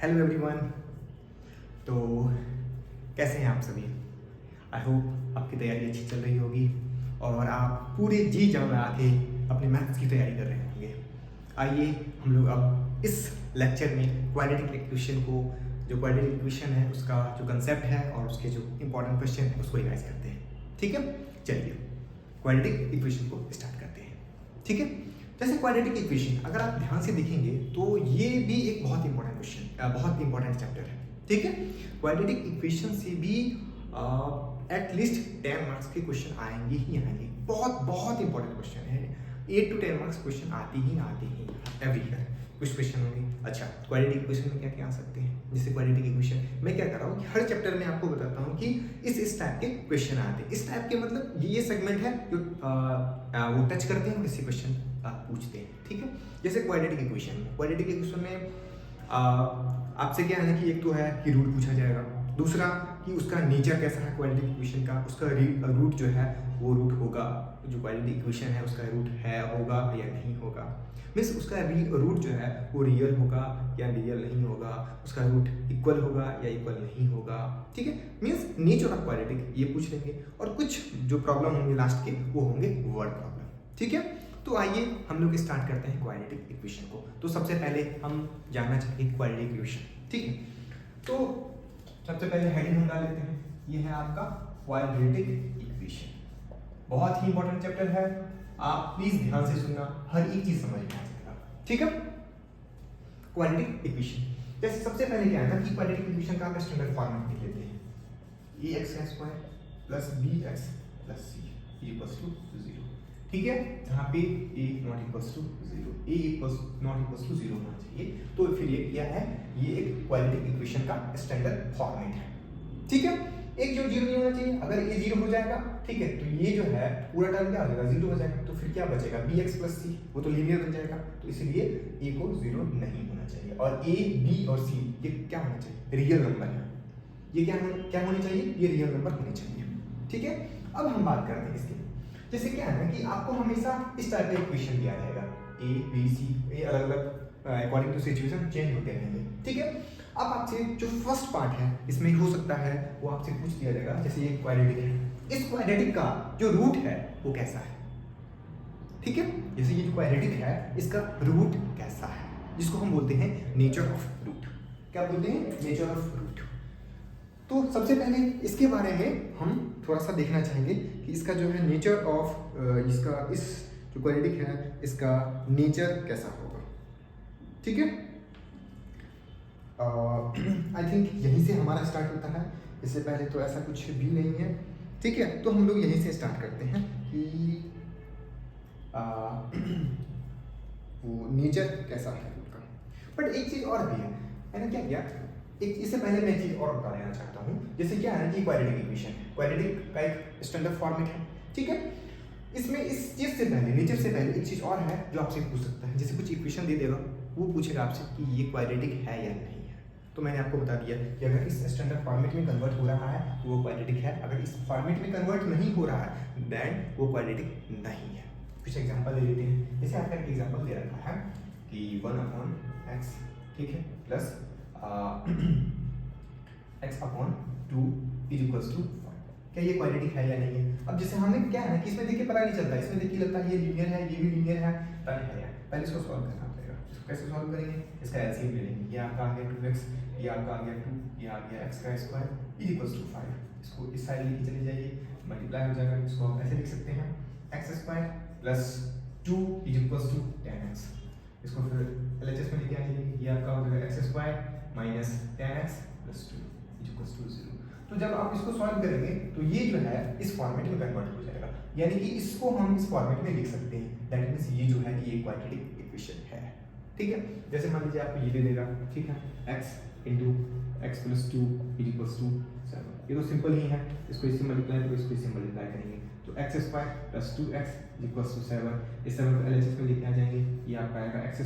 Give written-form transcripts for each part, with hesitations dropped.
Hello everyone. तो कैसे हैं आप सभी? आई होप आपकी तैयारी अच्छी चल रही होगी और आप पूरे जी जान लगा के अपने मैथ्स की तैयारी कर रहे होंगे। आइए हम लोग अब इस लेक्चर में क्वाड्रेटिक इक्वेशन को, जो क्वाड्रेटिक इक्वेशन है उसका जो कंसेप्ट है और उसके जो इंपॉर्टेंट क्वेश्चन है उसको रिवाइज करते हैं। ठीक है, चलिए क्वाड्रेटिक इक्वेशन को स्टार्ट करते हैं। ठीक है, जैसे क्वाड्रेटिक इक्वेशन अगर आप ध्यान से देखेंगे तो ये भी एक बहुत इंपॉर्टेंट क्वेश्चन, बहुत इंपॉर्टेंट चैप्टर है। ठीक है, क्वाड्रेटिक इक्वेशन से भी एटलीस्ट 10 मार्क्स के क्वेश्चन आएंगे ही आएंगे। बहुत बहुत इंपॉर्टेंट क्वेश्चन है। 8 to 10 मार्क्स क्वेश्चन आते ही एवरी ईयर कुछ क्वेश्चन होंगे। अच्छा, क्वाड्रेटिक इक्वेशन में क्या क्या आ सकते हैं? जैसे क्वाड्रेटिक इक्वेशन मैं क्या कर रहा हूँ कि हर चैप्टर में आपको बताता हूँ कि इस टाइप के क्वेश्चन आते हैं। इस टाइप के मतलब ये सेगमेंट है जो वो टच करते हैं और इसी क्वेश्चन पूछते हैं। ठीक है, जैसे क्वाड्रेटिक इक्वेशन में आपसे क्या है ना कि एक तो है कि रूट पूछा जाएगा, दूसरा कि उसका नेचर कैसा है क्वाड्रेटिक इक्वेशन का, उसका रूट जो है वो रूट होगा, जो क्वाड्रेटिक इक्वेशन है उसका रूट है होगा या नहीं होगा, मीन्स उसका रूट जो है वो रियल होगा या रियल नहीं होगा, उसका रूट इक्वल होगा या इक्वल नहीं होगा। ठीक है, मीन्स नेचर ऑफ क्वाड्रेटिक ये पूछ लेंगे और कुछ जो प्रॉब्लम होंगे लास्ट के वो होंगे वर्ड प्रॉब्लम। ठीक है, तो आइए हम लोग स्टार्ट करते हैं क्वाड्रेटिक इक्वेशन को। तो सबसे पहले हम जानना चाहेंगे क्वाड्रेटिक इक्वेशन। ठीक है, तो सबसे पहले हेडिंग हम डाल लेते हैं, ये है आपका क्वाड्रेटिक इक्वेशन। बहुत ही इंपॉर्टेंट चैप्टर है, आप प्लीज ध्यान से सुनना, हर एक चीज समझ में आ जाएगा। ठीक है, क्वाड्रेटिक इक्वेशन जैसे सबसे पहले क्या है ना कि क्वाड्रेटिक इक्वेशन का आप स्टैंडर्ड फॉर्मेट लिख लेते हैं, ax² plus bx plus c equals to 0। ठीक है, जहाँ पे a not equals to 0, a not equals to 0 होना चाहिए। तो फिर ये क्या है, ये एक क्वाड्रेटिक इक्वेशन का स्टैंडर्ड फॉर्मेट है। ठीक है, एक जो 0 नहीं होना चाहिए, अगर ये 0 हो जाएगा ठीक है तो ये जो है पूरा टर्म क्या हो जाएगा, 0 हो जाएगा। तो फिर क्या बचेगा, bx प्लस c, वो तो लीनियर बन जाएगा। तो इसलिए a को 0 नहीं होना चाहिए और a b और c ये क्या होना चाहिए, रियल नंबर है। ये क्या होनी चाहिए, ये रियल नंबर होनी चाहिए। ठीक है, अब हम बात करते हैं इसकी। जैसे क्या है ना कि आपको हमेशा इस टाइप का इक्वेशन दिया जाएगा, a b c, ये अलग अलग अकॉर्डिंग टू सिचुएशन चेंज होते रहेंगे। ठीक है, अब आपसे जो फर्स्ट पार्ट है इसमें हो सकता है वो आपसे पूछ दिया जाएगा, जैसे ये क्वाड्रेटिक है, इस क्वाड्रेटिक का जो रूट है वो कैसा है। ठीक है, जैसे ये जो क्वाड्रेटिक है इसका रूट कैसा है, जिसको हम बोलते हैं नेचर ऑफ रूट। क्या बोलते हैं, नेचर ऑफ रूट। तो सबसे पहले इसके बारे में हम थोड़ा सा देखना चाहेंगे कि इसका जो है नेचर ऑफ इसका, इस जो क्वाड्रेटिक है इसका नेचर कैसा होगा। ठीक है, आई थिंक यहीं से हमारा स्टार्ट होता है, इससे पहले तो ऐसा कुछ भी नहीं है। ठीक है, तो हम लोग यहीं से स्टार्ट करते हैं कि वो नेचर कैसा है उनका। बट एक चीज़ और भी है, मैंने क्या किया, एक इससे पहले मैं एक चीज़ और बता देना चाहता हूँ। जैसे क्या है कि क्वाड्रेटिक इक्वेशन है, क्वाड्रेटिक का एक स्टैंडर्ड फॉर्मेट है। ठीक है, इसमें इस चीज़ से पहले, नेचर से पहले एक चीज़ और है जो आपसे पूछ सकता है। जैसे कुछ इक्वेशन दे देगा, वो पूछेगा आपसे कि ये क्वाड्रेटिक है या नहीं है। तो मैंने आपको बता दिया कि अगर इस स्टैंडर्ड फॉर्मेट में कन्वर्ट हो रहा है तो वो क्वाड्रेटिक है, अगर इस फॉर्मेट में कन्वर्ट नहीं हो रहा है देन वो क्वाड्रेटिक नहीं है। कुछ एग्जांपल ले लेते हैं। जैसे आपका एक एग्जांपल दे रखा है कि 1/x, ठीक है, plus x/2 is equals to 5। क्या ये क्वाड्रेटिक है या नहीं है? अब जैसे हमें क्या है कि इसमें देखिए पता नहीं चलता, इसमें देखिए लगता है ये लीनियर है, ये भी लीनियर है, पता है। पहले इसको सॉल्व करना पड़ेगा। इसको कैसे सॉल्व करेंगे, इसका एलसीएम ले लेंगे। ये आपका आ गया 2x, ये आपका आ गया 2, ये आ गया x² इज इक्वल्स टू 5। इसको इस साइड लेके चले जाइए, मल्टीप्लाई हो जाएगा। इसको आप ऐसे लिख सकते हैं, x² plus 2 is equals to 10x। इसको फिर एलएचएस में लेके आइए, ये आपका हो जाएगा x² minus 10x plus 2 is equals to 0। तो जब आप इसको सॉल्व करेंगे तो ये जो है इस फॉर्मेट में कन्वर्ट हो जाएगा, यानी कि इसको हम इस फॉर्मेट में लिख सकते हैं। दैट मींस ये जो है ये क्वाड्रेटिक इक्वेशन है। ठीक है, जैसे मान लीजिए आपको ये दे देगा, ठीक है, x into x plus 2 is equals to 7। ये तो सिंपल ही है, इसको इससे मल्टीप्लाई करो, इसको इससे मल्टीप्लाई करेंगे तो x² plus 2x is equals to 7। इस 7 को एलएचएस में लेके आ जाएंगे, ये आपका आएगा x²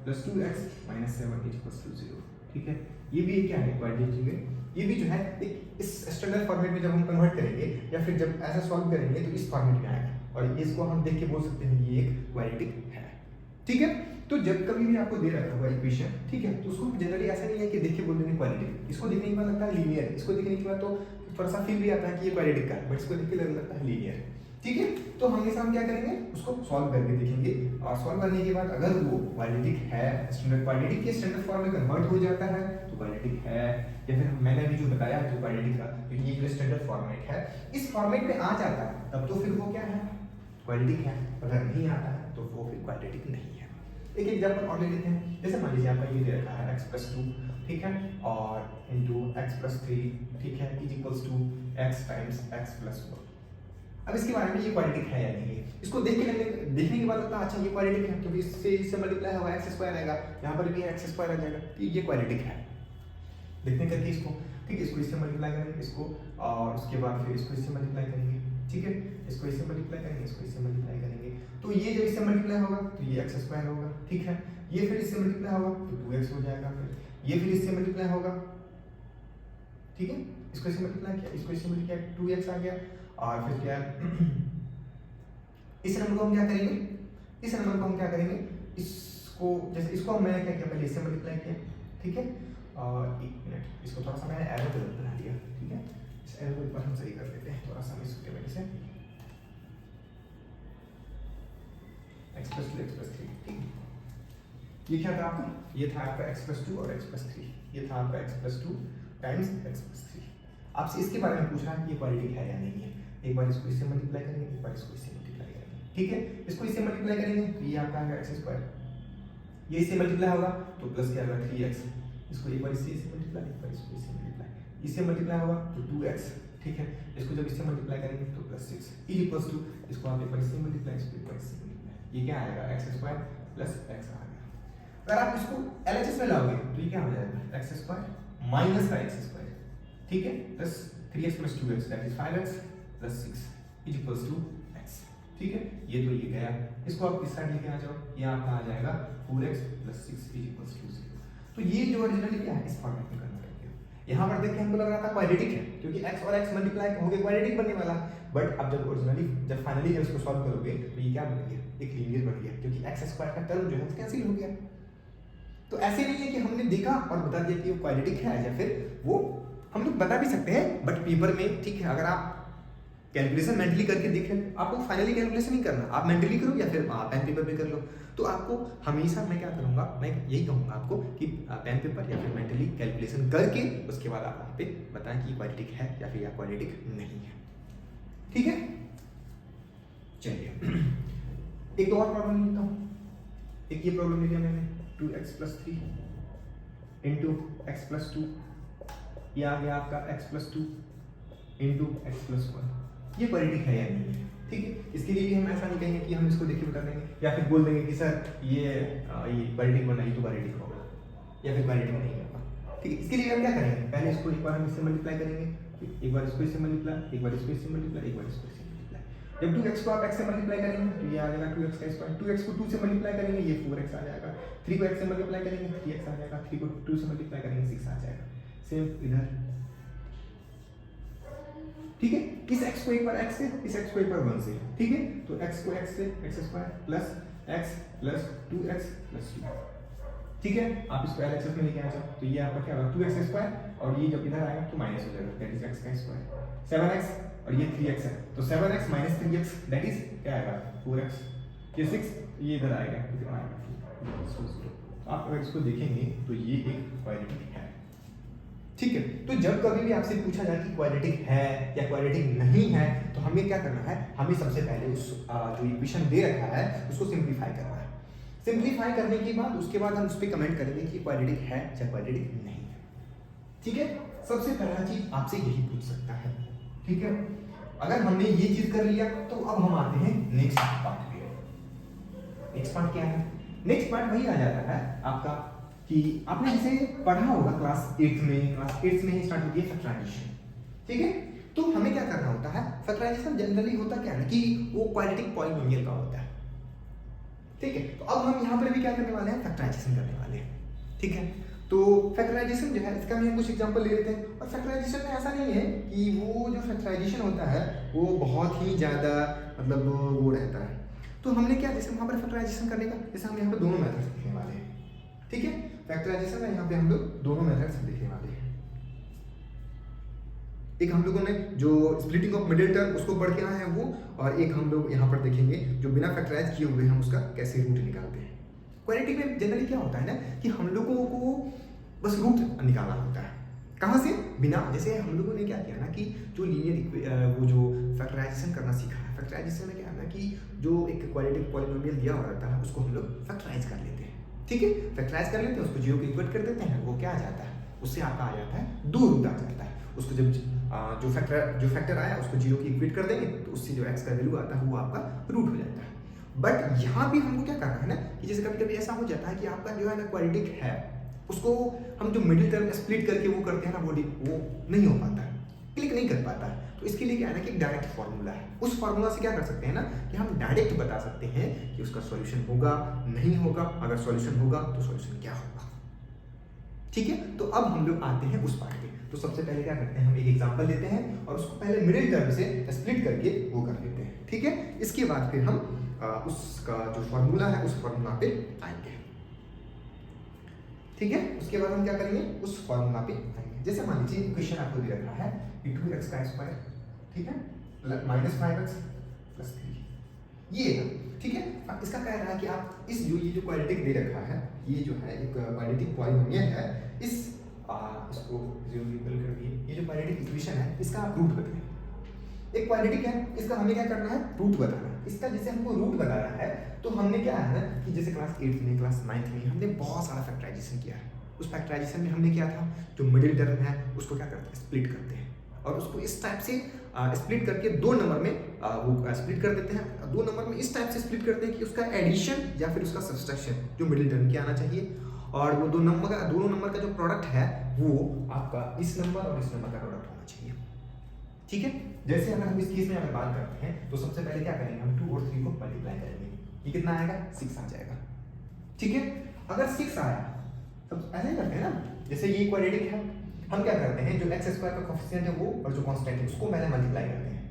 plus 2x minus 7 is equals to 0। ठीक है, ये भी क्या है क्वाड्रेटिक में, ये भी जो है एक इस स्टैंडर्ड फॉर्मेट में जब हम कन्वर्ट करेंगे या फिर जब ऐसा सॉल्व करेंगे तो इस फॉर्मेट में आएगा और इसको हम देख के बोल सकते हैं ये एक क्वाड्रेटिक है। ठीक है। तो जब कभी भी आपको दे रखा हुआ इक्वेशन, ठीक है, तो उसको जनरली ऐसा नहीं है कि देख के बोल देंगे क्वाड्रेटिक, इसको देखने के बाद लगता है लीनियर, इसको देखने के बाद तो थोड़ा सा फील भी आता है कि ये क्वाड्रेटिक का है, बट इसको देख के लगता है लीनियर। ठीक है, तो हमेशा हम क्या करेंगे, उसको सॉल्व करके देखेंगे, और सॉल्व करने के बाद अगर वो क्वाड्रेटिक है, स्टैंडर्ड क्वाड्रेटिक के स्टैंडर्ड फॉर्म में कन्वर्ट हो जाता है तो क्वाड्रेटिक है, या फिर मैंने अभी जो बताया जो क्वाड्रेटिक का, क्योंकि ये जो स्टैंडर्ड फॉर्मेट है इस फॉर्मेट में आ जाता है तब तो फिर वो क्या है, क्वाड्रेटिक है। अगर नहीं आता है तो वो फिर क्वाड्रेटिक नहीं है। एक एग्जांपल और ले लेते हैं, जैसे मान लीजिए आपका ये दे रखा है x+2, ठीक है, और इनटू x+3, ठीक है, is equals to x times x+1। अब इसके बारे में ये क्वाड्रेटिक है या नहीं है, इसको देखने के बाद लगता है अच्छा ये क्वाड्रेटिक है, क्योंकि इससे मल्टीप्लाई होगा x² आएगा, यहाँ पर भी x² आ जाएगा, तो ये क्वाड्रेटिक है। देखने करके इसको, ठीक है, इसको इससे मल्टीप्लाई करेंगे इसको, और उसके बाद फिर इसको इससे मल्टीप्लाई करेंगे, ठीक है, इसको इससे मल्टीप्लाई करेंगे, इसको इससे मल्टीप्लाई करेंगे, तो ये जब इससे मल्टीप्लाई होगा तो ये x² होगा, ठीक है, ये फिर इससे मल्टीप्लाई होगा तो 2x हो जाएगा, फिर ये फिर इससे मल्टीप्लाई होगा, ठीक है, इसको इससे मल्टीप्लाई किया, इसको इससे मल्टीप्लाई किया, 2x आ गया, और फिर क्या इस नंबर को हम क्या करेंगे, इस नंबर को हम क्या करेंगे, इसको जैसे इसको मैंने क्या किया, पहले इससे मल्टीप्लाई किया, ठीक है, और एक मिनट, इसको थोड़ा सा मैंने एरो गलत बना दिया, ठीक है, इस एरो को एक बार हम सही कर देते हैं, थोड़ा सा इसके वजह से x+2 x+3, ठीक है, ये क्या था आपका, ये था आपका x+2 और x+3, ये था आपका x+2 टाइम्स x+3। आपसे इसके बारे में पूछ रहा है कि ये क्वाड्रेटिक है या नहीं है, एक बार इसको इससे मल्टीप्लाई करेंगे, एक बार इसको इससे मल्टीप्लाई करेंगे, ठीक है, इसको इससे मल्टीप्लाई करेंगे तो ये आपका आएगा x², ये इससे मल्टीप्लाई होगा तो प्लस क्या आएगा 3x, इसको एक बार इससे मल्टीप्लाई, एक बार इसको इससे मल्टीप्लाई, इससे मल्टीप्लाई होगा तो 2x, ठीक है, इसको जब इससे मल्टीप्लाई करेंगे तो +6 इज इक्वल्स टू, इसको आप एक बार इससे मल्टीप्लाई, इसको एक बार इससे मल्टीप्लाई, ये क्या आएगा x² प्लस x आ गया। अगर आप इसको LHS में लाओगे तो ये क्या हो जाएगा, x² माइनस का x², ठीक है, plus 3x plus 2x that is 5x plus 6 is equals to x, ठीक है, ये तो ये गया, इसको आप इस साइड लेके आ जाओ, ये आपका आ जाएगा 4x plus 6 is equals to 0। तो ये जो ओरिजिनली क्या है, इस फॉर्मेट में कन्वर्ट हो गया। यहाँ पर देख के हमको लग रहा था क्वाड्रेटिक है, क्योंकि x और x मल्टीप्लाई होके क्वाड्रेटिक बनने वाला, बट अब जब ओरिजिनली जब फाइनली जब इसको सॉल्व करोगे तो ये क्या बन गया, एक लीनियर बन गया, क्योंकि x² का टर्म जो है कैंसिल हो गया। तो ऐसे नहीं है कि हमने देखा और बता दिया कि वो क्वाड्रेटिक है, या फिर वो हम लोग बता भी सकते हैं बट पेपर में, ठीक है, अगर आप कैलकुलेशन मेंटली करके देखें, आपको फाइनली कैलकुलेशन नहीं करना, आप मेंटली करो या फिर पेन पेपर पे कर लो, तो आपको हमेशा मैं क्या करूँगा, मैं यही कहूँगा आपको कि पेन पेपर या फिर मेंटली कैलकुलेशन करके उसके बाद आप वहाँ पे बताएं कि क्वाड्रेटिक है या फिर क्वाड्रेटिक नहीं है, ठीक है। चलिए एक तो और प्रॉब्लम लेता हूँ, एक ये प्रॉब्लम ले लिया मैंने, 2x+3 इंटू x+2, ये आ गया आपका x+2 इंटू x+1, ये क्वाड्रेटिक है या नहीं है, ठीक है। इसके लिए भी हम ऐसा नहीं कहेंगे कि हम इसको देख के बता देंगे, या फिर बोल देंगे कि सर ये क्वाड्रेटिक बना, ये तो क्वाड्रेटिक होगा, या फिर क्वाड्रेटिक नहीं होगा, ठीक है। इसके लिए हम क्या करेंगे, पहले इसको एक बार हम इससे मल्टीप्लाई करेंगे, एक बार इसको इससे मल्टीप्लाई, एक बार इसको इससे मल्टीप्लाई, एक बार इसको इससे मल्टीप्लाई, जब 2x को आप x से मल्टीप्लाई करेंगे तो ये आ जाएगा 2x², 2x को 2 से मल्टीप्लाई करेंगे ये 4x आ जाएगा, 3 को x से मल्टीप्लाई करेंगे 3x आ जाएगा, 3 को 2 से मल्टीप्लाई करेंगे 6 आ जाएगा, सेम इधर, ठीक है। इस x को एक बार x से, इस x को एक बार 1 से, ठीक है, तो x को x से x² plus x plus 2x plus 2, ठीक है, आप इसको LHS में लेके आ जाओ, तो ये आपका क्या होगा 2x² और ये जब इधर आएगा तो माइनस हो जाएगा, दैट इज x का स्क्वायर, 7x और ये 3x है, तो 7x minus 3x that is क्या आएगा 4x, ये 6 ये इधर आएगा, कितना आएगा, आप अगर इसको देखेंगे तो ये एक क्वाड्रेटिक है, ठीक है। तो जब कभी भी आपसे पूछा जाए कि क्वाड्रेटिक है या क्वाड्रेटिक नहीं है, तो हमें क्या करना है, हमें सबसे पहले उस जो इक्वेशन दे रखा है उसको सिंप्लीफाई करना है। सिंप्लीफाई करने के बाद उसके बाद हम उस पर कमेंट करेंगे कि क्वाड्रेटिक है या क्वाड्रेटिक नहीं है, ठीक है। सबसे पहला चीज आपसे यही पूछ सकता है, ठीक है। अगर हमने ये चीज कर लिया तो अब हम आते हैं नेक्स्ट पार्ट पे। नेक्स्ट पार्ट क्या है, नेक्स्ट पार्ट वही आ जाता है आपका कि आपने इसे पढ़ा होगा क्लास 8 में ही स्टार्ट होती है फैक्टराइजेशन, ठीक है। तो हमें क्या करना होता है, फैक्टराइजेशन जनरली होता क्या है कि वो क्वाड्रेटिक पॉलिनोमियल का होता है, ठीक है। तो अब हम यहाँ पर भी क्या करने वाले हैं, फैक्टराइजेशन करने वाले हैं, ठीक है। तो फैक्टराइजेशन जो है इसका भी हम कुछ एग्जांपल ले लेते हैं। और फैक्टराइजेशन में ऐसा नहीं है कि वो जो फैक्टराइजेशन होता है वो बहुत ही ज़्यादा मतलब वो रहता है, तो हमने क्या, जैसे वहाँ पर फैक्टराइजेशन करने का, जैसे हम यहाँ पे दोनों मेथड्स लिखने वाले हैं, ठीक है। फैक्टराइजेशन में यहाँ पे हम लोग दोनों मेथड्स लिखने वाले हैं। एक हम लोगों ने जो स्प्लिटिंग ऑफ मिडिल टर्म उसको पढ़ के आए हैं वो, और एक हम लोग यहाँ पर देखेंगे जो बिना फैक्टराइज किए हुए हम उसका कैसे रूट निकालते हैं। क्वाड्रेटिक में जनरली क्या होता है ना कि हम लोगों को बस रूट निकालना होता है, कहाँ से, बिना, जैसे हम लोगों ने क्या किया ना कि जो लीनियर वो जो फैक्टराइजेशन करना सीखा है, फैक्टराइजेशन में क्या है ना कि जो एक क्वाड्रेटिक पॉलिनोमियल दिया हुआ रहता है उसको हम लोग फैक्टराइज कर लेते हैं, ठीक है। फैक्टराइज कर लेते हैं, उसको जीरो को इक्वेट कर देते हैं, वो क्या आ जाता है, उससे आपका आ जाता है 2 रूट आ जाता है। उसको जब जो फैक्टर आया उसको जीरो की इक्वेट कर देंगे तो उससे जो एक्स का वैल्यू आता है वो आपका रूट हो जाता है। बट यहाँ भी हमको क्या करना है ना कि जैसे कभी कभी ऐसा हो जाता है कि आपका जो है ना क्वाड्रेटिक है, उसको हम जो मिडिल टर्म स्प्लिट करके वो करते हैं ना, वो नहीं हो पाता है, क्लिक नहीं कर पाता है। तो इसके लिए क्या है ना कि डायरेक्ट फार्मूला है, उस फार्मूला से क्या कर सकते हैं ना कि हम डायरेक्ट बता सकते हैं कि उसका सॉल्यूशन होगा नहीं होगा, अगर सॉल्यूशन होगा तो सॉल्यूशन क्या होगा, ठीक है। तो अब हम लोग आते हैं उस पार्ट पे। तो सबसे पहले क्या करते हैं, हम एक एग्जांपल लेते हैं और उसको पहले मिडिल टर्म से स्प्लिट करके वो कर लेते हैं, ठीक है। इसके बाद फिर हम उसका जो फार्मूला है उस फार्मूला पे आएंगे, ठीक है। उसके बाद हम क्या करेंगे, उस फार्मूला पे आएंगे। जैसे मान लीजिए इक्वेशन आपको दे रखा है कि 2x का स्क्वायर, ठीक है, -5x + 3, ये है, ठीक है। इसका कह रहा है कि आप इस ये जो क्वाड्रेटिक दे रखा है, ये जो है एक क्वाड्रेटिक पॉलिनोमियल है, इसको जीरो इक्वल कर दिए, ये जो क्वाड्रेटिक इक्वेशन है इसका आप रूट बताएं। एक क्वाड्रेटिक है, इसका हमें क्या करना है, रूट बताना है। इसका जैसे हमको रूट बताना है तो हमने क्या है ना कि जैसे क्लास 8 में, क्लास 9 में हमने बहुत सारा फैक्टराइजेशन किया है। उस फैक्टराइजेशन में हमने क्या था, जो मिडिल टर्म है उसको क्या करते हैं, स्प्लिट करते हैं, और उसको इस टाइप से स्प्लिट करके 2 नंबर में वो स्प्लिट कर देते हैं। 2 नंबर में इस टाइप से स्प्लिट करते हैं कि उसका एडिशन या फिर उसका सब्सट्रैक्शन जो मिडिल टर्म के आना चाहिए, और वो दोनों नंबर का जो प्रोडक्ट है वो आपका इस नंबर और इस नंबर का प्रोडक्ट होना चाहिए, ठीक है। जैसे अगर हम इस केस में अगर बात करते हैं तो सबसे पहले क्या करेंगे, हम 2 और 3 को मल्टीप्लाई करेंगे, ये कितना आएगा, 6 आ जाएगा, ठीक है। अगर 6 आया तब ऐसे करते हैं ना, जैसे ये क्वाड्रेटिक है, हम क्या करते हैं जो x² का कोएफिशिएंट है वो और जो कांस्टेंट है उसको पहले मल्टीप्लाई करते हैं।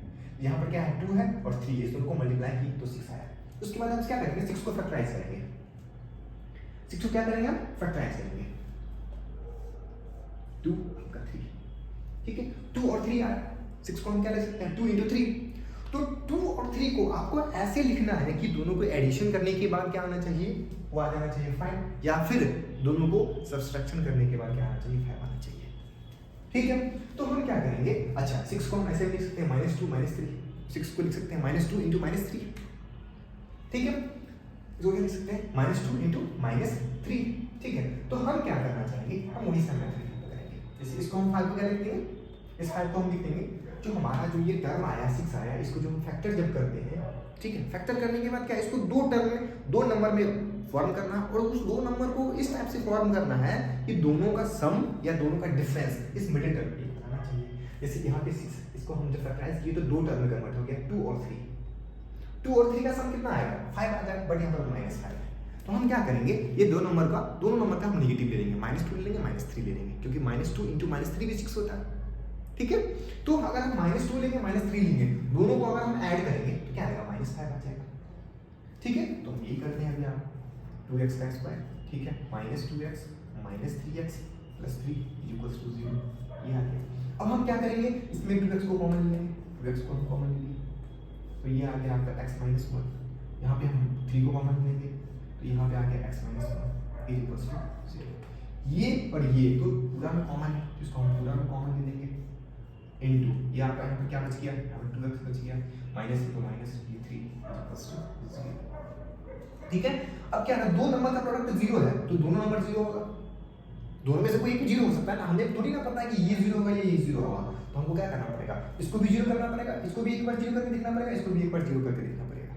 यहाँ पर क्या है, 2 है और 3 है, इसको मल्टीप्लाई की तो 6 आया। उसके बाद हम क्या करेंगे, 6 को फैक्टराइज करेंगे, 6 को क्या करेंगे, हम फैक्टराइज करेंगे, 2 का 3, ठीक है। 2 और 3 आया, 6 को हम क्या लिख सकते हैं, 2 × 3। तो 2 और 3 को आपको ऐसे लिखना है कि दोनों को एडिशन करने के बाद क्या आना चाहिए, वो आ जाना चाहिए 5, या फिर दोनों को सब्सट्रैक्शन करने के बाद क्या आना चाहिए, 5 आना चाहिए, ठीक है। तो हम क्या करेंगे, अच्छा 6 को हम ऐसे लिख सकते हैं -2 -3, 6 को लिख सकते हैं -2 × -3, ठीक है। जो लिख सकते हैं -2 × -3, ठीक है। तो हम क्या करना चाहेंगे, हम वही सा मेथड करेंगे। जैसे इसको हम 5 को क्या लिख देंगे, इस 5 को हम लिख देंगे, जो हमारा जो ये टर्म आया 6 आया, इसको जो हम फैक्टर जब करते हैं, ठीक है, फैक्टर करने के बाद क्या इसको 2 टर्म में 2 नंबर में फॉर्म करना है, और उस 2 नंबर को इस टाइप से फॉर्म करना है कि दोनों का सम या दोनों का डिफरेंस इस मिडिल टर्म पे आना चाहिए। जैसे यहाँ पे 6, इसको हम जब फैक्टराइज किए तो 2 टर्म में कन्वर्ट हो गया, 2 और 3, 2 और 3 का सम कितना आएगा, 5 आ जाएगा, बट यहाँ पर -5 है। तो हम क्या करेंगे, ये दोनों नंबर का हम नेगेटिव ले लेंगे, -2 ले लेंगे, -3 ले लेंगे, क्योंकि -2 × -3 भी 6 होता है, ठीक है। तो अगर हम -2 लेंगे, -3 लेंगे, दोनों को अगर हम ऐड करेंगे तो क्या आएगा, -5 आ जाएगा, ठीक है। तो हम यही करते हैं अभी, आप 2x का स्क्वायर, ठीक है, -2x -3x + 3 = 0, ये आ गया। अब हम क्या करेंगे, इसमें 2x को कॉमन ले लेंगे, 2x को हम कॉमन ले लेंगे तो ये आ गया आपका x - 1, यहाँ पे हम 3 को कॉमन लेंगे तो यहाँ पे आ गया x - 1 = 0। ये और ये तो पूरा में कॉमन है, तो इसको हम पूरा में कॉमन ले लेंगे, इनटू ये आपका यहाँ पे क्या बच गया, यहाँ पे 2x बच गया, -3 = 0, ठीक है। अब क्या है, 2 नंबर का प्रोडक्ट 0 है तो दोनों नंबर 0 होगा, दोनों में से कोई एक 0 हो सकता है ना, हमें थोड़ी ना पता है कि ये 0 होगा या ये 0 होगा, तो हमको क्या करना पड़ेगा, इसको भी 0 करना पड़ेगा, इसको भी एक बार 0 करके देखना पड़ेगा, इसको भी एक बार 0 करके देखना पड़ेगा,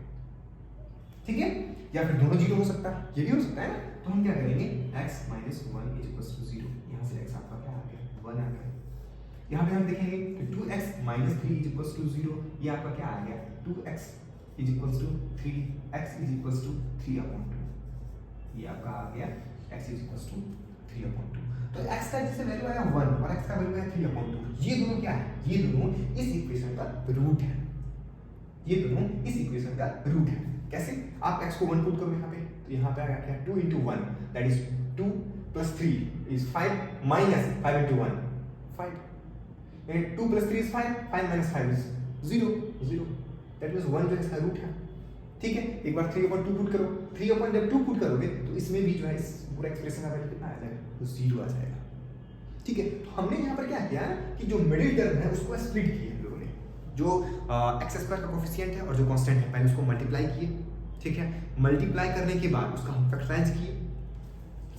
ठीक है। या फिर दोनों 0 हो सकता है, ये भी हो सकता है ना। तो हम क्या करेंगे, x - 1 = 0, यहाँ से x आपका क्या आ गया, 1 आ गया। यहाँ पे हम देखेंगे कि 2x - 3 = 0, ये आपका क्या आ गया, 2x = 3, x = 3/2, ये आपका आ गया x = 3/2। तो x का जैसे वैल्यू आया 1 और x का वैल्यू आया 3/2, ये दोनों क्या है, ये दोनों इस इक्वेशन का रूट है, ये दोनों इस इक्वेशन का रूट है। कैसे? आप x को 1 पुट करो यहाँ पे, तो यहाँ पे आएगा क्या? 2 into 1 that is 2 plus 3 is 5 minus 5 into 1 5 and 2 plus 3 is 5 5 minus 5 is 0 0 that means 1 जो इसका रूट है। ठीक है, एक बार 3/2 पुट करो, 3/2 पुट करोगे तो इसमें भी जो है इस पूरा एक्सप्रेशन का वैल्यू कितना आ जाएगा? तो 0 आ जाएगा। ठीक है, तो हमने यहाँ पर क्या किया कि जो मिडिल टर्म है उसको स्प्लिट किया हम लोगों ने, जो x² का कोफिशिएंट है और जो कांस्टेंट है पहले उसको मल्टीप्लाई किए। ठीक है, मल्टीप्लाई करने के बाद उसका हम फैक्टराइज किए।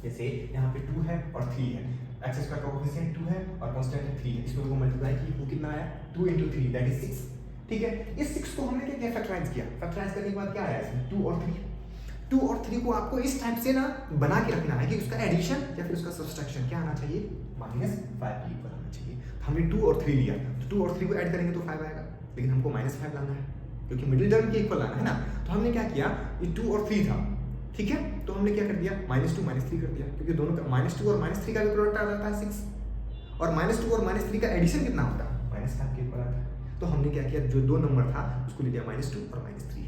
जैसे यहाँ पे 2 है और 3 है, x² का कोफिशिएंट 2 है और कांस्टेंट है 3 है, इसको मल्टीप्लाई किए, वो कितना आया? 2 into 3 दैट इज 6। ठीक है, इस 6 को हमने क्या किया? फैक्टराइज किया। फैक्टराइज करने के बाद क्या आया इसमें? 2 और 3। 2 और 3 को आपको इस टाइप से ना बना के रखना है कि उसका एडिशन या फिर उसका सब्सट्रैक्शन क्या आना चाहिए? -5 के इक्वल आना चाहिए। हमने 2 और 3 लिया, तो 2 और 3 को ऐड करेंगे तो 5 आएगा, लेकिन हमको -5 लाना है क्योंकि मिडिल टर्म के इक्वल लाना है ना। तो हमने क्या किया, ये 2 और 3 था। ठीक है, तो हमने क्या कर दिया? -2 -3 कर दिया, क्योंकि दोनों का -2 और -3 का भी प्रोडक्ट आ जाता है 6, और -2 और -3 का एडिशन कितना होता है? -5 के इक्वल आता है। तो हमने क्या किया, जो 2 नंबर था उसको ले लिया -2 और -3।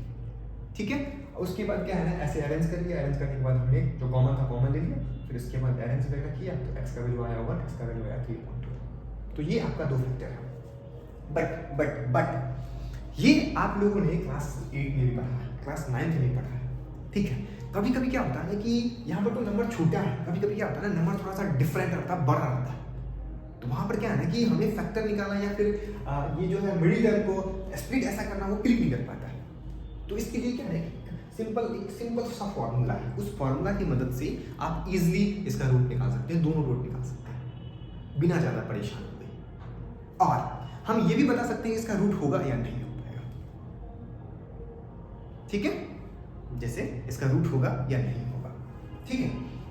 ठीक है, उसके बाद क्या है ना, ऐसे अरेंज कर लिया। अरेंज करने के बाद हमने जो कॉमन था कॉमन ले लिया, फिर उसके बाद अरेंज वगैरह किया तो x का वैल्यू आया 1, x का वैल्यू आया 3.2। तो ये आपका 2 फैक्टर है। बट ये आप लोगों ने क्लास 8 में भी पढ़ा है, क्लास 9 में भी पढ़ा है। ठीक है, कभी कभी क्या होता है कि यहाँ पर तो नंबर छोटा है, कभी कभी क्या होता है ना, नंबर थोड़ा सा डिफरेंट रहता है, बड़ा रहता है। तो वहाँ पर क्या है ना कि हमें फैक्टर निकालना या फिर ये जो है मिडिल टर्म को स्प्लिट ऐसा करना, वो क्लिक नहीं कर पाता है। तो इसके लिए क्या है, एक सिंपल सा फॉर्मूला है, उस फॉर्मूला की मदद से आप इजीली इसका रूट निकाल सकते हैं, दोनों रूट निकाल सकते हैं बिना ज़्यादा परेशान हुए। और हम ये भी बता सकते हैं इसका रूट होगा या नहीं हो पाएगा। ठीक है, जैसे इसका रूट होगा या नहीं होगा। ठीक है,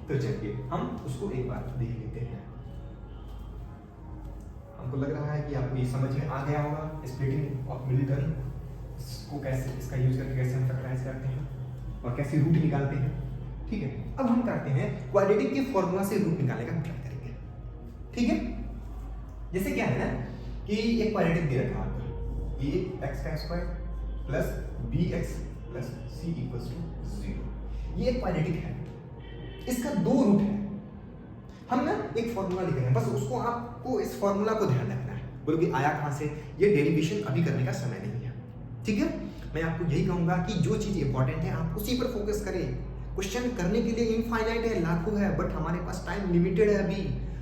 तो चलिए हम उसको एक बार देख लेते हैं। हमको लग रहा है कि आपको ये समझ में आ गया होगा स्प्लिटिंग ऑफ मिडिल टर्म को कैसे, इसका यूज करके कैसे हम फैक्टराइज करते हैं और कैसे रूट निकालते हैं। ठीक है, अब हम करते हैं क्वाड्रेटिक के फॉर्मूला से रूट निकालने का ट्राई करेंगे। ठीक है, जैसे क्या है ना कि एक क्वाड्रेटिक दे रखा है आपको, ये x² plus bx plus c equals to 0। ये एक क्वाड्रेटिक है, इसका 2 रूट है। हम ना एक फॉर्मूला लिख रहे हैं, बस उसको आपको इस फॉर्मूला को ध्यान रखना है। बोलो कि आया कहाँ से, ये डेरिवेशन अभी करने का समय नहीं है। ठीक है, मैं आपको यही कहूंगा कि जो चीज़ इंपॉर्टेंट है आप उसी पर फोकस करें। क्वेश्चन करने के लिए इनफाइनाइट है, लाखों है, बट हमारे पास टाइम लिमिटेड है अभी।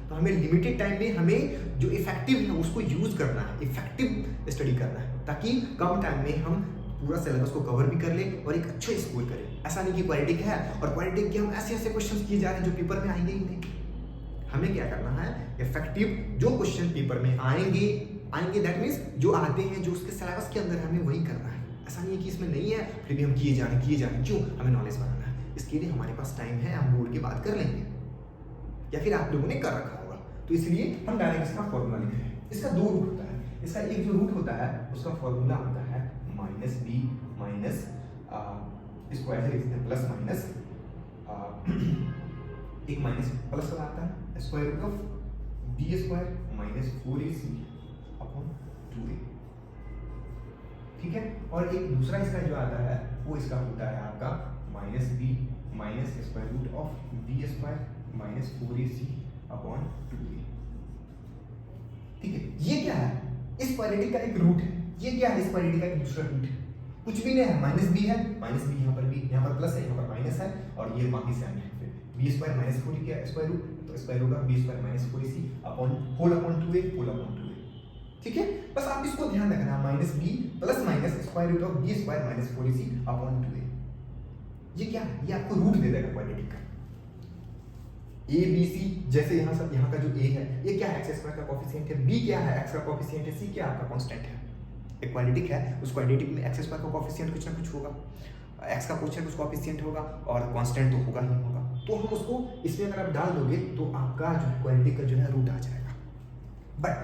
तो हमें लिमिटेड टाइम में हमें जो इफेक्टिव है उसको यूज करना है, इफेक्टिव स्टडी करना है, ताकि कम टाइम में हम पूरा सिलेबस को कवर भी कर ले और एक अच्छा स्कोर करें। ऐसा नहीं कि क्वाड्रेटिक है और क्वाड्रेटिक के हम ऐसे ऐसे क्वेश्चन किए जा रहे हैं जो पेपर में आएंगे ही नहीं। हमें क्या करना है, इफेक्टिव जो क्वेश्चन पेपर में आएंगे दैट मीन्स जो आते हैं, जो उसके सिलेबस के अंदर है, हमें वही करना है। ऐसा नहीं है कि इसमें नहीं है फिर भी हम किए जा रहे हैं, क्यों? हमें नॉलेज बनाना है। इसके लिए हमारे पास टाइम है, हम बोर्ड के बाद कर लेंगे या फिर आप लोगों ने कर रखा होगा। तो इसलिए हम डायरेक्ट इसका फॉर्मूला लिख रहे हैं। इसका 2 रूट होता है। इसका एक जो रूट होता है उसका फॉर्मूला होता है -b माइनस इसको ऐसे लिखते हैं प्लस माइनस एक माइनस प्लस वाला आता है square root of b² minus 4ac upon 2a। ठीक है, और एक दूसरा इसका जो आता है वो इसका होता है आपका -b minus square root of b² minus 4ac upon 2a। ठीक है, ये क्या है? इस क्वाड्रेटिक का एक रूट है। ये क्या है? इस क्वाड्रेटिक का एक दूसरा रूट है। कुछ भी नहीं है, -b है, -b यहाँ पर भी, यहाँ पर प्लस है, यहाँ पर माइनस है, और ये बाकी से है b² माइनस 4 का स्क्वायर रूट, तो square root of b² minus 4ac upon whole upon 2a whole upon 2a। ठीक है, बस आप इसको ध्यान रखना, -b plus minus square root of b² minus 4ac upon 2a। ये क्या है? ये आपको रूट दे देगा क्वाड्रेटिक का। a b c, जैसे यहाँ का जो a है ये क्या है? x² का कोफिशिएंट है, b क्या है? x का कोफिशिएंट है, c क्या आपका कांस्टेंट है। एक क्वाड्रेटिक है, उस क्वाड्रेटिक में x² का कोफिशिएंट कुछ ना कुछ होगा, x का कुछ कोफिशिएंट होगा और कांस्टेंट तो होगा ही होगा। तो हम उसको इसमें अगर आप डाल दोगे तो आपका जो है क्वाड्रेटिक का जो है रूट आ जाएगा। बट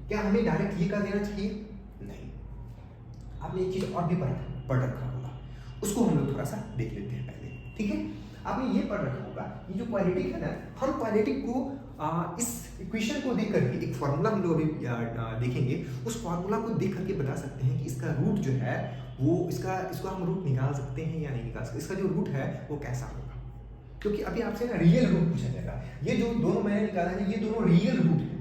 क्या हमें डायरेक्ट ये कर देना चाहिए? नहीं, आपने एक चीज और भी पढ़ रखा होगा, उसको हम लोग थोड़ा सा देख लेते हैं पहले। ठीक है, आपने ये पढ़ रखा होगा, ये जो क्वाड्रेटिक है ना, हम क्वाड्रेटिक को इस इक्वेशन को देख करके एक फार्मूला हम लोग अभी देखेंगे, उस फार्मूला को देख करके बता सकते हैं कि इसका रूट जो है वो इसको हम रूट निकाल सकते हैं या नहीं निकाल सकते, इसका जो रूट है वो कैसा होगा। क्योंकि अभी आपसे ना रियल रूट पूछा जाएगा। ये जो दोनों मैंने निकाला है ये दोनों रियल रूट है।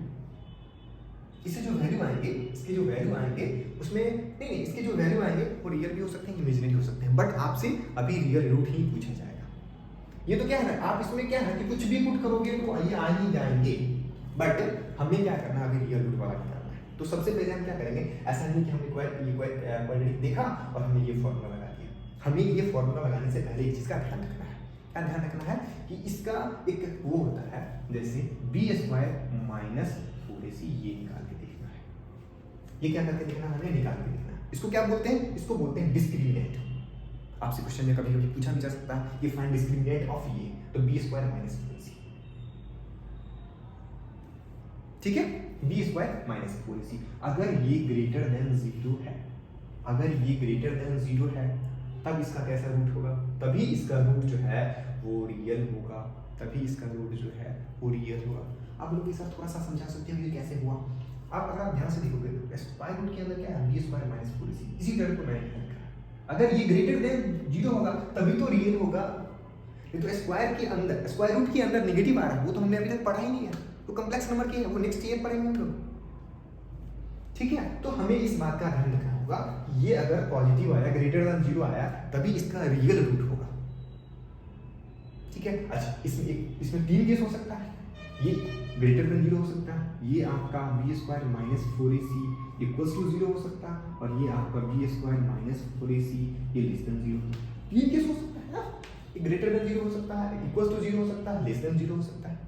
इससे जो वैल्यू आएंगे, इसके जो वैल्यू आएंगे उसमें नहीं, इसके जो वैल्यू आएंगे वो रियल भी हो सकते हैं, इमेजिनरी हो सकते हैं, बट आपसे अभी रियल रूट ही पूछा जाएगा। ये तो क्या है ना, आप इसमें क्या है कि कुछ भी पुट करोगे तो ये आ ही जाएंगे, बट हमें क्या करना है अभी रियल रूट वाला निकालना है। तो सबसे पहले हम क्या करेंगे, ऐसा नहीं कि हमने क्वाड्रेटिक देखा और हमने ये फॉर्मूला लगा दिया। हमें ये फॉर्मूला लगाने से पहले एक चीज का ध्यान रखना है। क्या ध्यान रखना है कि इसका एक वो होता है जैसे b² माइनस 4ac, ये निकाल के देखना है। ये क्या करके देखना है, हमें निकाल के देखना है। इसको क्या बोलते हैं, इसको बोलते हैं डिस्क्रिमिनेंट। आपसे क्वेश्चन में कभी कभी पूछा भी जा सकता है ये फाइंड डिस्क्रिमिनेंट ऑफ ये, तो b² माइनस 4ac, ठीक है, b² माइनस 4ac। अगर ये ग्रेटर देन 0 है, अगर ये ग्रेटर देन 0 है तब इसका कैसा रूट होगा, तभी इसका रूट जो है वो रियल होगा, तभी इसका रूट जो है वो रियल होगा। आप लोग के साथ थोड़ा सा समझा सकते हो ये कैसे हुआ। आप अगर आप ध्यान से देखोगे स्क्वायर रूट के अंदर क्या है, b² माइनस 4ac, इसी तरह को मैंने लिखा है। अगर ये ग्रेटर देन 0 होगा तभी तो रियल होगा। ये तो स्क्वायर के अंदर, स्क्वायर रूट के अंदर नेगेटिव आ रहा है, वो तो हमने अभी तक पढ़ा ही नहीं है, तो कॉम्प्लेक्स नंबर के है वो नेक्स्ट ईयर पढ़ेंगे हम लोग, ठीक है। तो हमें इस बात का ध्यान रखना होगा, ये अगर पॉजिटिव आया, ग्रेटर देन 0 आया, तभी इसका रियल रूट होगा, ठीक है। अच्छा, इसमें 3 केस हो सकता है, ये ग्रेटर देन 0 हो सकता है, ये आपका b² minus 4ac equals to 0 हो सकता है, और ये आपका b² माइनस 4ac ये लेस देन 0। 3 केस हो सकता है ना, ये ग्रेटर देन 0 हो सकता है, इक्वल्स टू 0 हो सकता है, लेस देन 0 हो सकता है।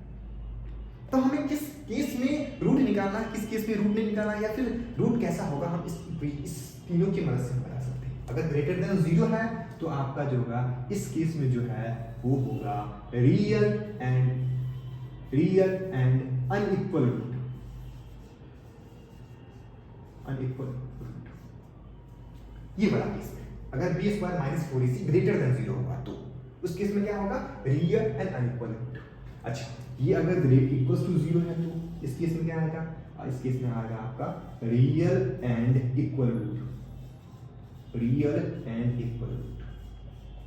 तो हमें किस केस में रूट निकालना है, किस केस में रूट नहीं निकालना है, या फिर रूट कैसा होगा, हम इस तीनों की मदद से बता सकते हैं। अगर ग्रेटर देन 0 है तो आपका जो होगा इस केस में जो है वो होगा real and unequal root, unequal root, ये वाला केस है। अगर b² minus 4ac greater than 0 होगा तो उस केस में क्या होगा, रियल एंड अनइक्वल रूट। अच्छा, ये अगर ग्रेट इक्वल्स टू 0 है तो इस केस में क्या आएगा, इस केस में आएगा आपका real and equal root, real and equal root,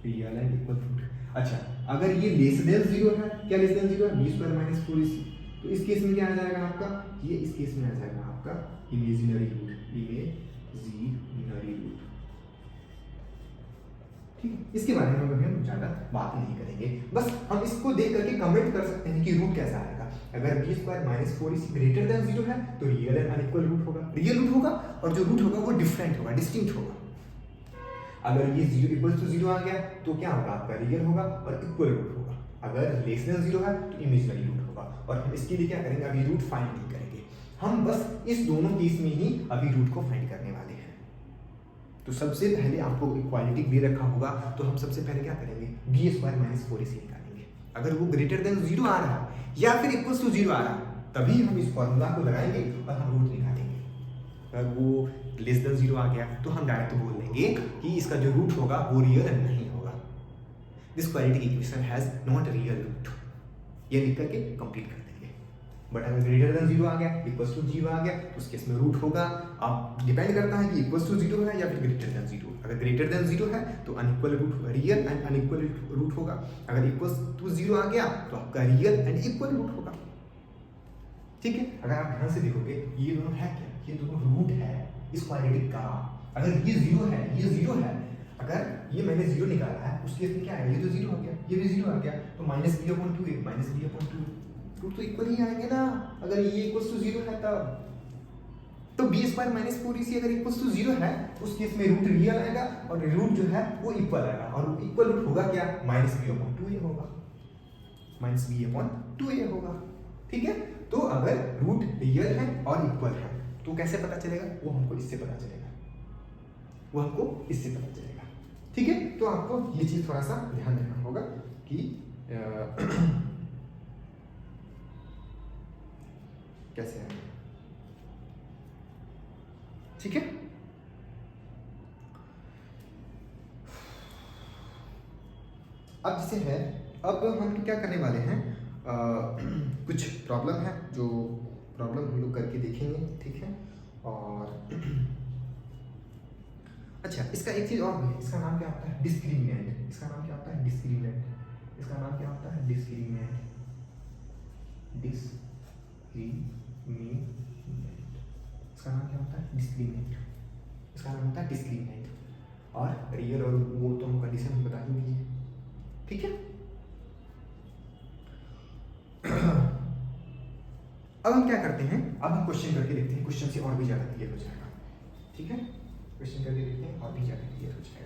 real and equal root. अच्छा, अगर ये लेस देन 0 है, क्या लेस देन 0 है, b² माइनस 4ac, तो इस केस में क्या आ जाएगा आपका, ये इस केस में आ जाएगा आपका इमेजिनरी रूट, इमेजिनरी रूट, ठीक है। इसके बारे में हम ज्यादा बात नहीं करेंगे, बस हम इसको देख करके कमेंट कर सकते हैं कि रूट कैसा आएगा। अगर b² minus 4ac greater than 0 है तो रियल एंड अनइक्वल रूट होगा, रियल रूट होगा, और जो रूट होगा वो डिफरेंट होगा, डिस्टिंक्ट होगा। अगर ये 0 इक्वल्स टू 0 आ गया तो क्या होगा, आपका रियल होगा और इक्वल रूट होगा। अगर लेस देन 0 है तो इमेजिनरी रूट होगा, और हम इसके लिए क्या करेंगे, अभी रूट फाइंड नहीं करेंगे, हम बस इस दोनों केस में ही अभी रूट को फाइंड करने वाले हैं। तो सबसे पहले आपको इक्वालिटी दे रखा होगा, तो हम सबसे पहले क्या करेंगे, b² माइनस 4ac निकालेंगे। अगर वो ग्रेटर देन 0 आ रहा है या फिर इक्वल्स टू 0 आ रहा है तभी हम इस फॉर्मूला को लगाएंगे और हम रूट निकालेंगे। अगर वो लेस देन 0 आ गया तो हम डायरेक्ट बोल देंगे कि इसका जो रूट होगा वो रियल नहीं होगा, this quadratic equation has not real root, ये लिख करके कंप्लीट कर देंगे। बट अगर ग्रेटर देन 0 आ गया, इक्वल्स टू 0 आ गया, तो उस केस में रूट होगा। अब डिपेंड करता है कि इक्वल्स टू 0 है या फिर ग्रेटर देन 0। अगर ग्रेटर देन 0 है तो unequal root, real and unequal root होगा। अगर इक्वल्स टू 0 आ गया तो आपका रियल एंड इक्वल रूट होगा, ठीक है। अगर आप ध्यान से देखोगे ये दोनों है क्या, ये दोनों रूट है इस क्वाड्रेटिक का। अगर ये 0 है, ये 0 है, अगर ये मैंने 0 निकाला है उस केस में क्या है, ये तो 0 आ गया, ये भी 0 आ गया, तो minus b/2 minus b/2 root तो इक्वल ही आएंगे ना। अगर ये इक्वल्स टू 0 है तब तो b² माइनस 4ac अगर इक्वल्स टू 0 है उस केस में रूट रियल आएगा और रूट जो है वो इक्वल आएगा, और इक्वल रूट होगा क्या, माइनस b/2a होगा, माइनस b/2a होगा, ठीक है। तो अगर रूट रियल है और इक्वल है तो कैसे पता चलेगा, वो हमको इससे पता चलेगा, वो हमको इससे पता चलेगा, ठीक है। तो आपको ये चीज थोड़ा सा ध्यान रखना होगा कि कैसे है, ठीक है। अब जैसे है, अब हम क्या करने वाले हैं, कुछ प्रॉब्लम है जो प्रॉब्लम हम लोग करके देखेंगे, ठीक है। और अच्छा, इसका एक चीज़ और भी है, इसका नाम क्या होता है? डिस्क्रिमिनेंट। इसका नाम क्या होता है? डिस्क्रिमिनेंट। इसका नाम क्या होता है? डिस्क्रिमिनेंट। डिस्क्रिमिनेंट। इसका नाम क्या होता है? डिस्क्रिमिनेंट। इसका नाम होता है डिस्क्रिमिनेंट। और रियल और वो दोनों कंडीशन हम बता ही दिए, ठीक है। अब हम क्या करते हैं, अब हम क्वेश्चन करके देखते हैं, क्वेश्चन से और भी ज़्यादा क्लियर हो जाएगा, ठीक है। क्वेश्चन करके देखते हैं और भी ज़्यादा क्लियर हो जाएगा।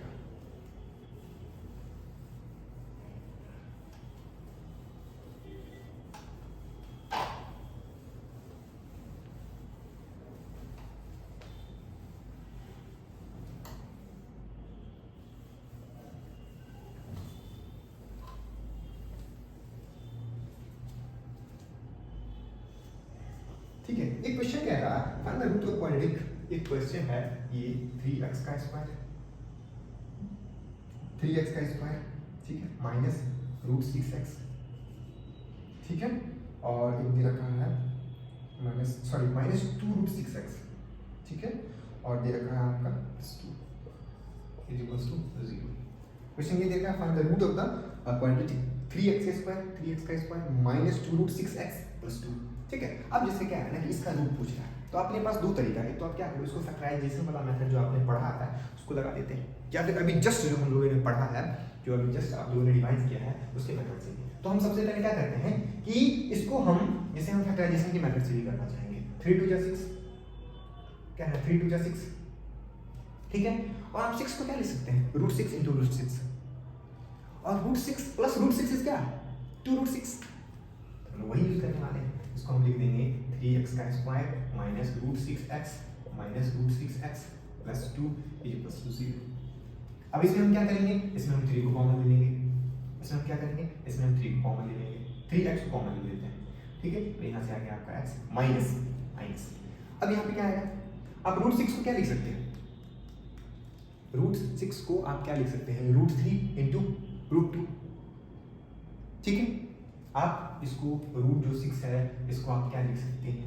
ठीक है, एक क्वेश्चन कह रहा है find the root of quadratic. एक क्वेश्चन है ये 3x का स्क्वायर, 3x का स्क्वायर, ठीक है, माइनस रूट 6x, ठीक है। और एक दे रखा है माइनस 2 रूट 6x, ठीक है। और दे रखा है आपका +2 इज इक्वल्स टू 0। क्वेश्चन ये दे रखा है find the root of the quadratic 3x का square minus 2 root 6x plus 2, ठीक है। अब जैसे क्या है ना कि इसका रूट पूछ रहा है, तो अपने पास दो तरीका है। तो आप क्या करो, इसको फैक्टराइजेशन वाला मेथड जो आपने पढ़ा है उसको लगा देते हैं, या फिर अभी जस्ट जो हम लोगों ने पढ़ा है, जो अभी जस्ट आप लोगों ने रिवाइज किया है उसके मेथड से। तो हम सबसे पहले क्या करते हैं कि इसको हम जैसे हम फैक्टराइजेशन के मेथड से भी करना चाहेंगे। 3 2 जा 6, क्या है 3 2 जा 6, ठीक है। और आप 6 को क्या लिख सकते हैं? रूट 6 इंटू रूट 6, और रूट 6 प्लस रूट 6 इज क्या? 2 रूट 6। हम वही यूज करने वाले हैं। इसको हम लिख देंगे 3x का square minus root 6x minus root 6x plus 2 equals to 0। अब इसमें हम क्या करेंगे, इसमें हम 3 को कॉमन ले लेंगे। इसमें हम क्या करेंगे, इसमें हम 3 को कॉमन ले लेंगे, 3x को कॉमन ले लेते हैं, ठीक है। तो यहाँ से आ गया आपका x माइनस माइनस। अब यहाँ पे क्या आएगा, आप रूट 6 को क्या लिख सकते हैं? रूट 6 को आप क्या लिख सकते हैं? रूट 3 इंटू रूट 2, ठीक है। आप इसको रूट जो 6 है इसको आप क्या लिख सकते हैं?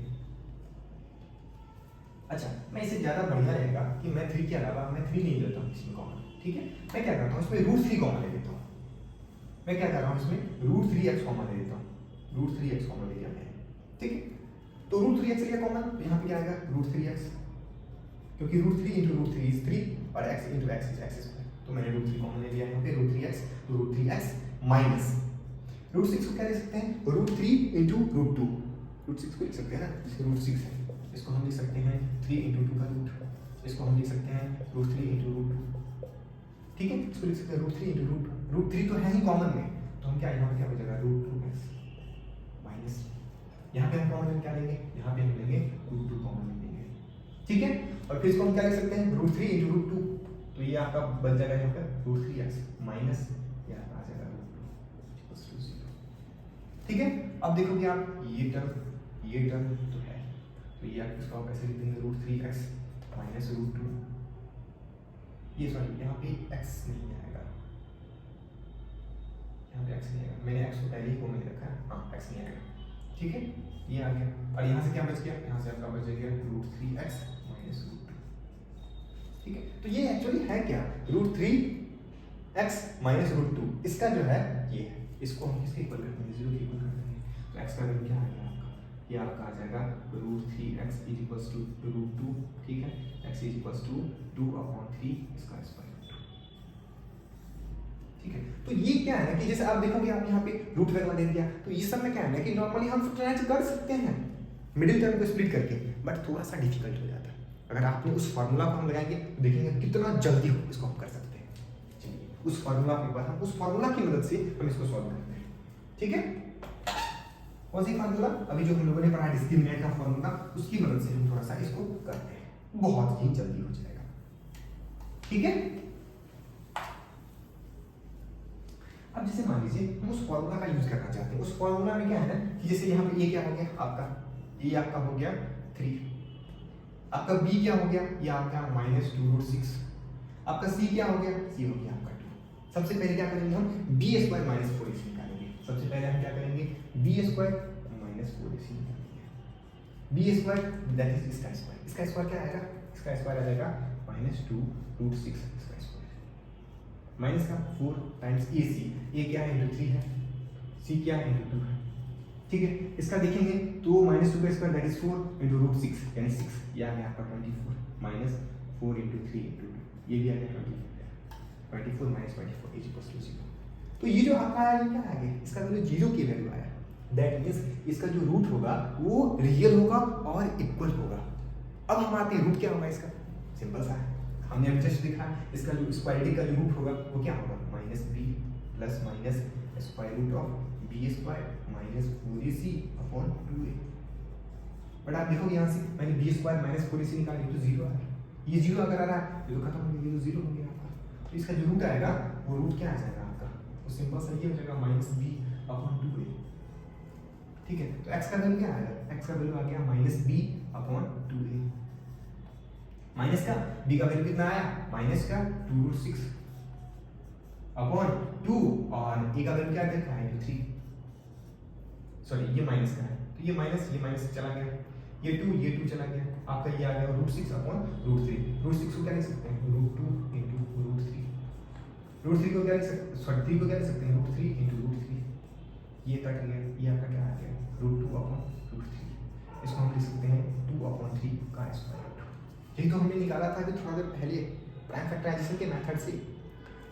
अच्छा, मैं इसे ज्यादा बढ़िया रहेगा कि मैं 3 के अलावा मैं 3 नहीं लेता हूँ इसमें कॉमन, ठीक है। मैं क्या करता हूँ इसमें रूट 3 कॉमन ले लेता हूँ। मैं क्या कर रहा हूँ इसमें रूट 3x कॉमन ले लेता हूँ, रूट 3x कॉमन ले लिया मैंने, ठीक है। तो रूट 3x लिया कॉमन, तो यहाँ पे क्या आएगा रूट 3x, क्योंकि रूट 3 इंटू रूट 3 इज 3 और x into x is x square. तो मैंने रूट 3 कॉमन ले लिया यहाँ पे, रूट 3x, तो रूट 3x माइनस रूट 6 को क्या लिख सकते हैं? रूट 3 इंटू रूट 2, रूट 6 को लिख सकते हैं ना, जिसके रूट 6 है इसको हम लिख सकते हैं 3 इंटू 2 का रूट, इसको हम लिख सकते हैं रूट 3 इंटू रूट 2, ठीक है। इसको लिख सकते हैं रूट 3 इंटू रूट 3 तो है ही कॉमन में, तो हम क्या यहाँ पे क्या हो जाएगा रूट 2x माइनस, यहाँ पे हम कॉमन क्या लेंगे, यहाँ पे हम लेंगे रूट 2 कॉमन लेंगे, ठीक है। और फिर इसको हम क्या लिख सकते हैं रूट 3 इंटू रूट 2, तो ये आपका बन जाएगा यहाँ पे रूट 3x माइनस यहाँ पे आ जाएगा रूट 2 0, ठीक है। अब देखोगे आप ये टर्म तो है, तो ये आप इसको कैसे लिख देंगे रूट 3x माइनस रूट 2, ये सॉरी यहाँ पे x नहीं आएगा, यहाँ पे x नहीं आएगा, मैंने x को पहले ही कॉमन रखा है, हाँ x नहीं आएगा, ठीक है। ये आ गया, और यहाँ से क्या बच गया, यहाँ से आपका बच गया रूट 3x माइनस रूट 2, ठीक है। तो ये एक्चुअली है क्या, रूट 3x माइनस रूट 2, इसका जो है ये है, इसको हम किसके इक्वल करते हैं, 0 के इक्वल करते हैं। तो x का वैल्यू क्या आ गया आपका, ये आपका आ जाएगा root 3x is equals to root 2, ठीक है। x इज इक्वल्स टू 2/3 इसका स्क्वायर, ठीक है। तो ये क्या है ना कि जैसे आप देखोगे आप यहाँ पे रूट वगैरह दे दिया, तो ये सब में क्या है ना कि नॉर्मली हम फैक्टराइज कर सकते हैं मिडिल टर्म को स्प्लिट करके, बट थोड़ा सा डिफिकल्ट हो जाता है। अगर आपने उस फार्मूला को हम लगाएंगे तो देखेंगे कितना जल्दी हो इसको हम कर सकते हैं। चलिए उस फार्मूला के बाद हम उस फार्मूला की मदद से हम इसको सॉल्व करते हैं, ठीक है। कौन सी फार्मूला, अभी जो हम लोगों ने पढ़ा डिस्क्रिमिनेंट का फार्मूला, उसकी मदद से हम थोड़ा सा इसको करते हैं, बहुत ही जल्दी हो जाएगा, ठीक है। अब जैसे मान लीजिए हम उस फॉर्मूला का यूज करना चाहते हैं, उस फॉर्मूला में क्या है ना कि जैसे यहाँ पे ये क्या हो गया आपका, ये आपका हो गया 3, आपका b क्या हो गया, ये आपका माइनस 2 रूट 6, आपका c क्या हो गया, c हो गया आपका 2। सबसे पहले क्या करेंगे हम b स्क्वायर माइनस 4 इसे निकालेंगे, सबसे पहले हम क्या करेंगे, B square minus 4ac B square that is इसका स्क्वायर, इसका स्क्वायर क्या आएगा, इसका स्क्वायर आ जाएगा -2√6 इसका स्क्वायर माइनस का 4 टाइम्स ac, ये क्या है इंटू 3 है, c क्या है इंटू 2 है, ठीक है। इसका देखेंगे तो -2 का स्क्वायर दैट इज 4 इंटू √6 यानी 6, यह आ गया आपका 24 माइनस 4 इंटू 3 इंटू 2, ये भी आ गया 24 माइनस 24 इज इक्वल टू 0। तो ये जो आपका आया ये क्या आ गया, इसका वैल्यू 0 की वैल्यू आया, दैट मीन्स इसका जो रूट होगा वो रियल होगा और इक्वल होगा। अब हम आते हैं रूट क्या होगा इसका, सिंपल सा है, हमने अभी जस्ट लिखा इसका जो स्क्वायरिटी का जो रूट होगा वो क्या होगा -b plus minus square root of b square minus 4ac upon 2a। But आप देखोगे यहाँ से मैंने b स्क्वायर माइनस 4ac निकाला, ये तो 0 आ रहा है, ये 0 अगर आ रहा है ये तो खत्म हो गया, ये तो 0 हो गया आपका। तो इसका जो रूट आएगा वो रूट क्या आ जाएगा आपका, वो सिंपल सा ये हो जाएगा -b अपॉन 2a, ठीक है। तो x का वैल्यू क्या आएगा, x का वैल्यू आ गया -b अपॉन 2a, माइनस का b का वैल्यू कितना आया माइनस का 2√6 अपॉन 2 और a का वैल्यू क्या देखा है 3, सॉरी ये माइनस का है तो ये माइनस चला गया, ये 2 चला गया, आपका ये आ गया √6 अपॉन √3, √6 को क्या लिख सकते हैं √2 इंटू √3, √3 को क्या लिख सकते हैं, सॉरी 3 को क्या लिख सकते हैं √3 इंटू √3, ये कट गया, ये आपका क्या आ गया √2 अपॉन √3, इसको हम लिख सकते हैं 2 अपॉन 3 का स्क्वायर रूट। यही तो हमने निकाला था अभी थोड़ा देर पहले प्राइम फैक्टराइजेशन के मेथड से।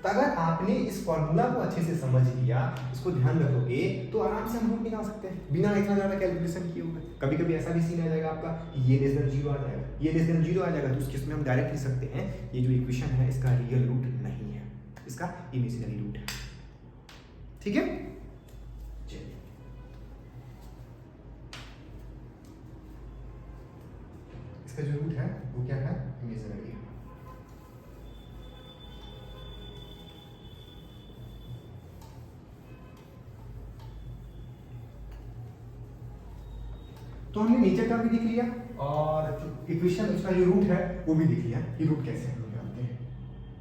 तो अगर आपने इस फॉर्मूला को अच्छे से समझ लिया, इसको ध्यान रखोगे तो आराम से हम रूट निकाल सकते हैं बिना इतना ज़्यादा कैलकुलेशन किए हुए। कभी कभी ऐसा भी सीन आ जाएगा आपका ये लेस देन 0 आ जाएगा, ये लेस देन 0 आ जाएगा, तो उस केस में हम डायरेक्ट लिख सकते हैं ये जो इक्वेशन है इसका रियल रूट नहीं है, इसका इमेजिनरी रूट है, ठीक है। चलिए इसका जो रूट है वो क्या है इमेजिनरी है। तो हमने नेचर का भी देख लिया और इक्वेशन उसका जो रूट है वो भी देख लिया, ये रूट कैसे है।